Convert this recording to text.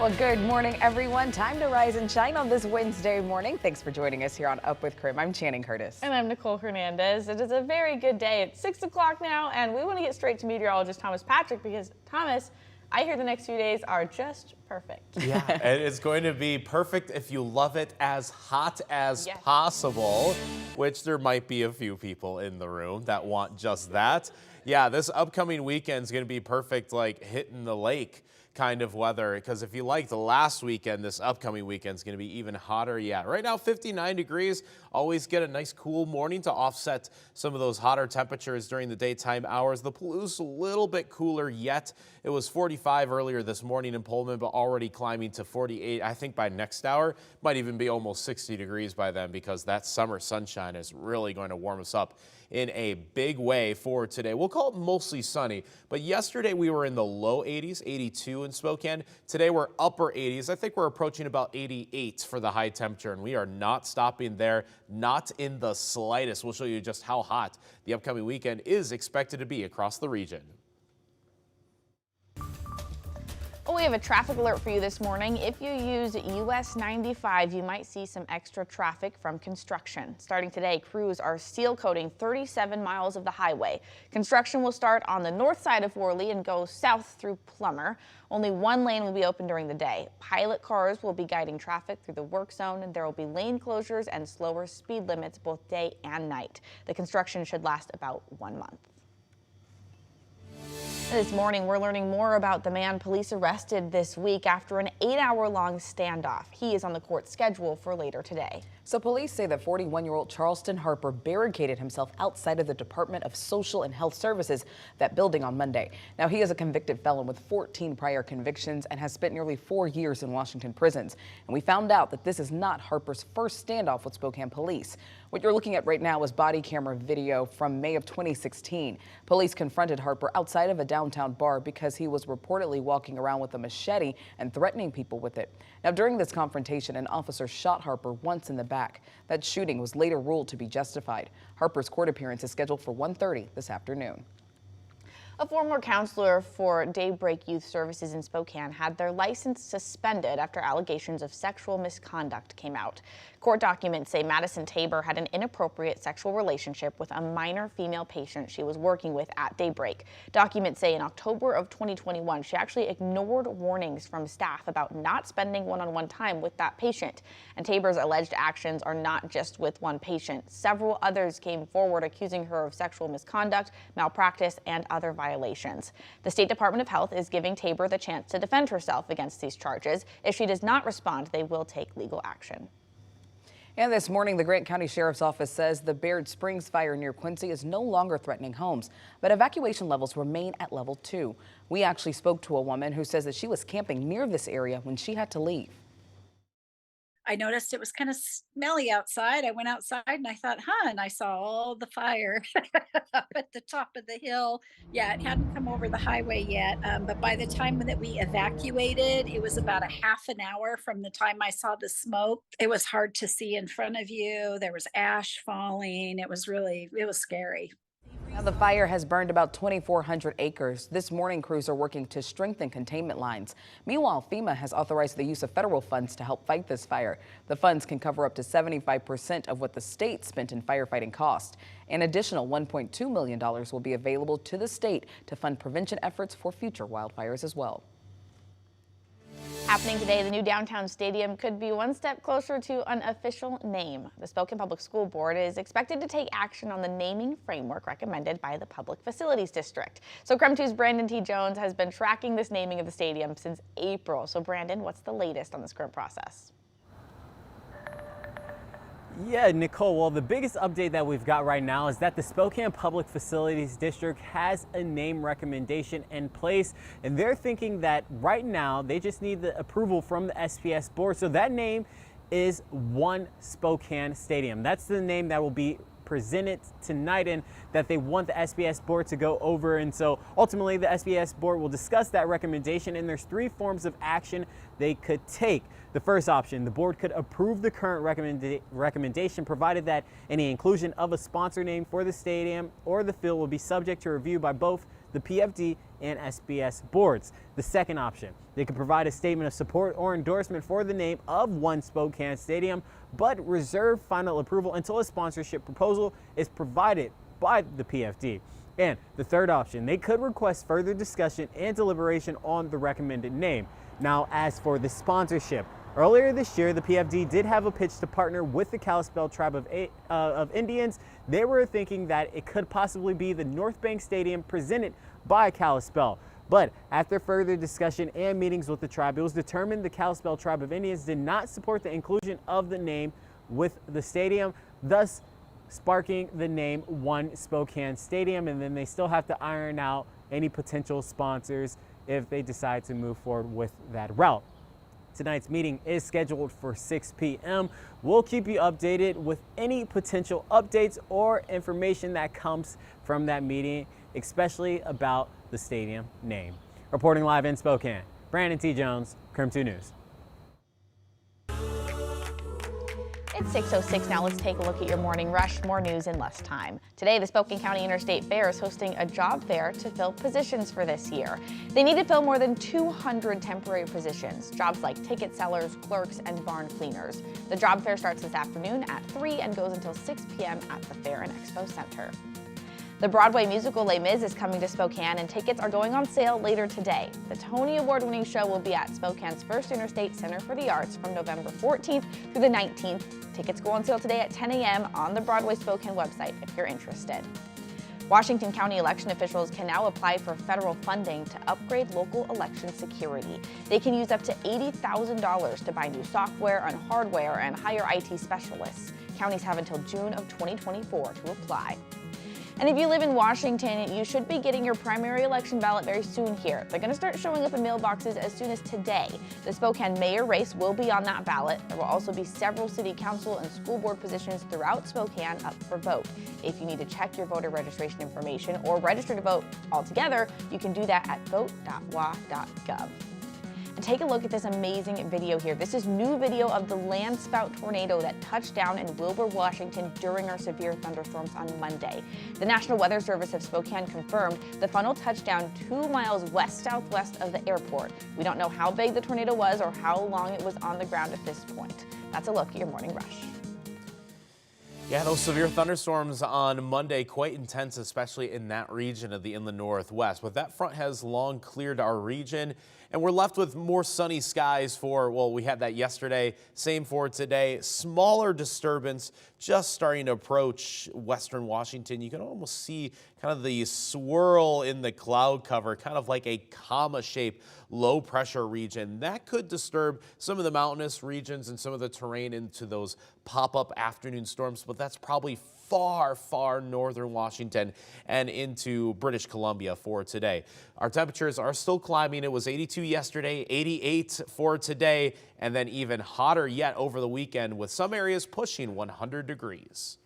Well, good morning, everyone. Time to rise and shine on this Wednesday morning. Thanks for joining us here on Up with KREM. I'm Channing Curtis. And I'm Nicole Hernandez. It is a very good day. It's 6 o'clock now, and we want to get straight to meteorologist Thomas Patrick because, Thomas, I hear the next few days are just perfect. Yeah, and it's going to be perfect if you love it as hot as possible, which there might be a few people in the room that want just that. Yeah, this upcoming weekend is going to be perfect, like hitting the lake kind of weather, because if you liked the last weekend, this upcoming weekend is going to be even hotter yet. Right now, 59 degrees. Always get a nice cool morning to offset some of those hotter temperatures during the daytime hours. The Palouse a little bit cooler yet. It was 45 earlier this morning in Pullman, but already climbing to 48. I think by next hour, might even be almost 60 degrees by then, because that summer sunshine is really going to warm us up in a big way for today. We'll call it mostly sunny, but yesterday we were in the low 80s, 82 in Spokane. Today we're upper 80s. I think we're approaching about 88 for the high temperature, and we are not stopping there, not in the slightest. We'll show you just how hot the upcoming weekend is expected to be across the region. Well, we have a traffic alert for you this morning. If you use US 95, you might see some extra traffic from construction. Starting today, crews are seal coating 37 miles of the highway. Construction will start on the north side of Worley and go south through Plummer. Only one lane will be open during the day. Pilot cars will be guiding traffic through the work zone, and there will be lane closures and slower speed limits both day and night. The construction should last about 1 month. This morning, we're learning more about the man police arrested this week after an 8-hour-long standoff. He is on the court schedule for later today. So police say that 41-year-old Charleston Harper barricaded himself outside of the Department of Social and Health Services, that building, on Monday. Now, he is a convicted felon with 14 prior convictions and has spent nearly 4 years in Washington prisons. And we found out that this is not Harper's first standoff with Spokane police. What you're looking at right now is body camera video from May of 2016. Police confronted Harper outside of a downtown bar because he was reportedly walking around with a machete and threatening people with it. Now, during this confrontation, an officer shot Harper once in the back. That shooting was later ruled to be justified. Harper's court appearance is scheduled for 1:30 this afternoon. A former counselor for Daybreak Youth Services in Spokane had their license suspended after allegations of sexual misconduct came out. Court documents say Madison Tabor had an inappropriate sexual relationship with a minor female patient she was working with at Daybreak. Documents say in October of 2021, she actually ignored warnings from staff about not spending one-on-one time with that patient. And Tabor's alleged actions are not just with one patient. Several others came forward accusing her of sexual misconduct, malpractice, and other violations. The State Department of Health is giving Tabor the chance to defend herself against these charges. If she does not respond, they will take legal action. And this morning, the Grant County Sheriff's Office says the Baird Springs fire near Quincy is no longer threatening homes, but evacuation levels remain at level 2. We actually spoke to a woman who says that she was camping near this area when she had to leave. I noticed it was kind of smelly outside. I went outside and I thought, and I saw all the fire up at the top of the hill. Yeah, it hadn't come over the highway yet, but by the time that we evacuated, it was about a half an hour from the time I saw the smoke. It was hard to see in front of you. There was ash falling. It was scary. Now, the fire has burned about 2,400 acres. This morning, crews are working to strengthen containment lines. Meanwhile, FEMA has authorized the use of federal funds to help fight this fire. The funds can cover up to 75% of what the state spent in firefighting costs. An additional $1.2 million will be available to the state to fund prevention efforts for future wildfires as well. Happening today, the new downtown stadium could be one step closer to an official name. The Spokane Public School Board is expected to take action on the naming framework recommended by the Public Facilities District. So KREM 2's Brandon T. Jones has been tracking this naming of the stadium since April. So Brandon, what's the latest on this current process? Yeah, Nicole, well, the biggest update that we've got right now is that the Spokane Public Facilities District has a name recommendation in place, and they're thinking that right now they just need the approval from the SPS board. So that name is One Spokane Stadium. That's the name that will be presented tonight and that they want the SPS board to go over. And so ultimately the SPS board will discuss that recommendation, and there's 3 forms of action they could take. The first option, the board could approve the current recommendation provided that any inclusion of a sponsor name for the stadium or the field will be subject to review by both the PFD and SBS boards. The second option, they could provide a statement of support or endorsement for the name of One Spokane Stadium, but reserve final approval until a sponsorship proposal is provided by the PFD. And the third option, they could request further discussion and deliberation on the recommended name. Now, as for the sponsorship, earlier this year, the PFD did have a pitch to partner with the Kalispel tribe of Indians. They were thinking that it could possibly be the North Bank Stadium presented by Kalispel. But after further discussion and meetings with the tribe, it was determined the Kalispel tribe of Indians did not support the inclusion of the name with the stadium, thus sparking the name One Spokane Stadium. And then they still have to iron out any potential sponsors if they decide to move forward with that route. Tonight's meeting is scheduled for 6 p.m. We'll keep you updated with any potential updates or information that comes from that meeting, especially about the stadium name. Reporting live in Spokane, Brandon T. Jones, KREM 2 News. It's 6:06 now. Let's take a look at your morning rush. More news in less time. Today, the Spokane County Interstate Fair is hosting a job fair to fill positions for this year. They need to fill more than 200 temporary positions, jobs like ticket sellers, clerks, and barn cleaners. The job fair starts this afternoon at 3 and goes until 6 p.m. at the Fair and Expo Center. The Broadway musical Les Mis is coming to Spokane, and tickets are going on sale later today. The Tony Award-winning show will be at Spokane's First Interstate Center for the Arts from November 14th through the 19th. Tickets go on sale today at 10 a.m. on the Broadway Spokane website if you're interested. Washington County election officials can now apply for federal funding to upgrade local election security. They can use up to $80,000 to buy new software and hardware and hire IT specialists. Counties have until June of 2024 to apply. And if you live in Washington, you should be getting your primary election ballot very soon here. They're going to start showing up in mailboxes as soon as today. The Spokane mayor race will be on that ballot. There will also be several city council and school board positions throughout Spokane up for vote. If you need to check your voter registration information or register to vote altogether, you can do that at vote.wa.gov. And take a look at this amazing video here. This is new video of the landspout tornado that touched down in Wilbur, Washington during our severe thunderstorms on Monday. The National Weather Service of Spokane confirmed the funnel touched down 2 miles west-southwest of the airport. We don't know how big the tornado was or how long it was on the ground at this point. That's a look at your morning rush. Yeah, those severe thunderstorms on Monday, quite intense, especially in that region of the inland northwest. But that front has long cleared our region, and we're left with more sunny skies for, well, we had that yesterday, same for today. Smaller disturbance just starting to approach western Washington. You can almost see kind of the swirl in the cloud cover, kind of like a comma-shaped low pressure region. That could disturb some of the mountainous regions and some of the terrain into those pop-up afternoon storms, but that's probably far, far northern Washington and into British Columbia for today. Our temperatures are still climbing. It was 82 yesterday, 88 for today, and then even hotter yet over the weekend with some areas pushing 100 degrees.